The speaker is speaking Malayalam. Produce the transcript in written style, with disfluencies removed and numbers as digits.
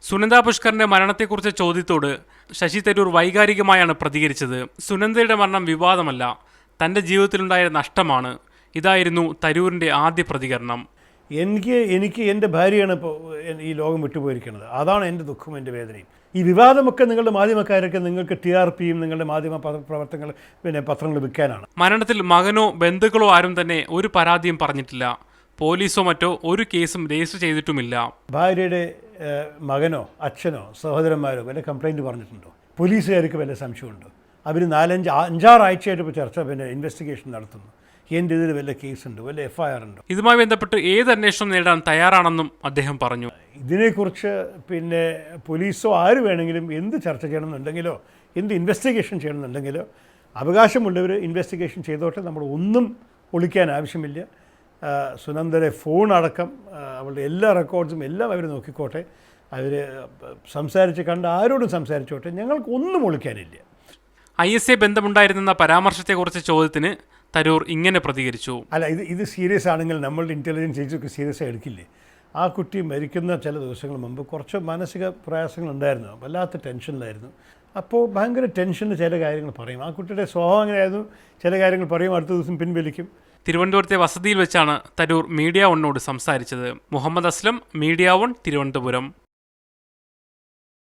സുനന്ദ പുഷ്കറിന്റെ മരണത്തെക്കുറിച്ച് ചോദ്യത്തോട് ശശി തരൂർ വൈകാരികമായാണ് പ്രതികരിച്ചത്. സുനന്ദയുടെ മരണം വിവാദമല്ല, തൻ്റെ ജീവിതത്തിലുണ്ടായ നഷ്ടമാണ്. ഇതായിരുന്നു തരൂരിൻ്റെ ആദ്യ പ്രതികരണം. എനിക്ക് എൻ്റെ ഭാര്യയാണ് ഇപ്പോൾ ഈ ലോകം വിട്ടുപോയിരിക്കുന്നത്. അതാണ് എൻ്റെ ദുഃഖവും എൻ്റെ വേദനയും. ഈ വിവാദമൊക്കെ നിങ്ങളുടെ മാധ്യമക്കാരൊക്കെ നിങ്ങൾക്ക് TRPയും നിങ്ങളുടെ മാധ്യമ പ്രവർത്തനങ്ങൾ പത്രങ്ങൾ വിൽക്കാനാണ്. മരണത്തിൽ മകനോ ബന്ധുക്കളോ ആരും തന്നെ ഒരു പരാതിയും പറഞ്ഞിട്ടില്ല. പോലീസോ മറ്റോ ഒരു കേസും രജിസ്റ്റർ ചെയ്തിട്ടുമില്ല. ഭാര്യയുടെ മകനോ അച്ഛനോ സഹോദരന്മാരോ വല്ല കംപ്ലൈൻറ്റ് പറഞ്ഞിട്ടുണ്ടോ? പോലീസുകാർക്ക് വല്ല സംശയമുണ്ടോ? അവർ 4-5 ആഴ്ചയായിട്ട് ഇപ്പോൾ ഇൻവെസ്റ്റിഗേഷൻ നടത്തുന്നു. എൻ്റെ ഇതിൽ വല്ല കേസുണ്ടോ, വല്ല FIR ഉണ്ടോ? ഇതുമായി ബന്ധപ്പെട്ട് ഏത് അന്വേഷണം നേടാൻ തയ്യാറാണെന്നും അദ്ദേഹം പറഞ്ഞു. ഇതിനെക്കുറിച്ച് പോലീസോ ആര് വേണമെങ്കിലും എന്ത് ചർച്ച ചെയ്യണമെന്നുണ്ടെങ്കിലോ എന്ത് ഇൻവെസ്റ്റിഗേഷൻ ചെയ്യണമെന്നുണ്ടെങ്കിലോ അവകാശമുള്ളവർ ഇൻവെസ്റ്റിഗേഷൻ ചെയ്തോട്ടെ. നമ്മൾ ഒന്നും ഒളിക്കാൻ ആവശ്യമില്ല. സുനന്ദയുടെ ഫോൺ അടക്കം അവളുടെ എല്ലാ റെക്കോർഡ്സും എല്ലാം അവർ നോക്കിക്കോട്ടെ. അവർ സംസാരിച്ച് കണ്ട് ആരോടും സംസാരിച്ചോട്ടെ. ഞങ്ങൾക്ക് ഒന്നും ഒളിക്കാനില്ല. ISA ബന്ധമുണ്ടായിരുന്നെന്ന പരാമർശത്തെക്കുറിച്ച് ചോദ്യത്തിന് തരൂർ ഇങ്ങനെ പ്രതികരിച്ചു. അല്ല, ഇത് സീരിയസ് ആണെങ്കിൽ നമ്മളുടെ ഇൻ്റലിജൻസ് ഏജൻസിയൊക്കെ സീരിയസ് ആയി എടുക്കില്ലേ? ആ കുട്ടി മരിക്കുന്ന ചില ദിവസങ്ങൾ മുമ്പ് കുറച്ച് മാനസിക പ്രയാസങ്ങളുണ്ടായിരുന്നു. വല്ലാത്ത ടെൻഷനിലായിരുന്നു. അപ്പോൾ ഭയങ്കര ടെൻഷന് ചില കാര്യങ്ങൾ പറയും. ആ കുട്ടിയുടെ സ്വഭാവം അങ്ങനെയായിരുന്നു. ചില കാര്യങ്ങൾ പറയും, അടുത്ത ദിവസം പിൻവലിക്കും. തിരുവനന്തപുരത്തെ വസതിയിൽ വെച്ചാണ് തരൂർ മീഡിയ വണ്ണോട് സംസാരിച്ചത്. Muhammad Aslam, media one, Thiruvananthapuram.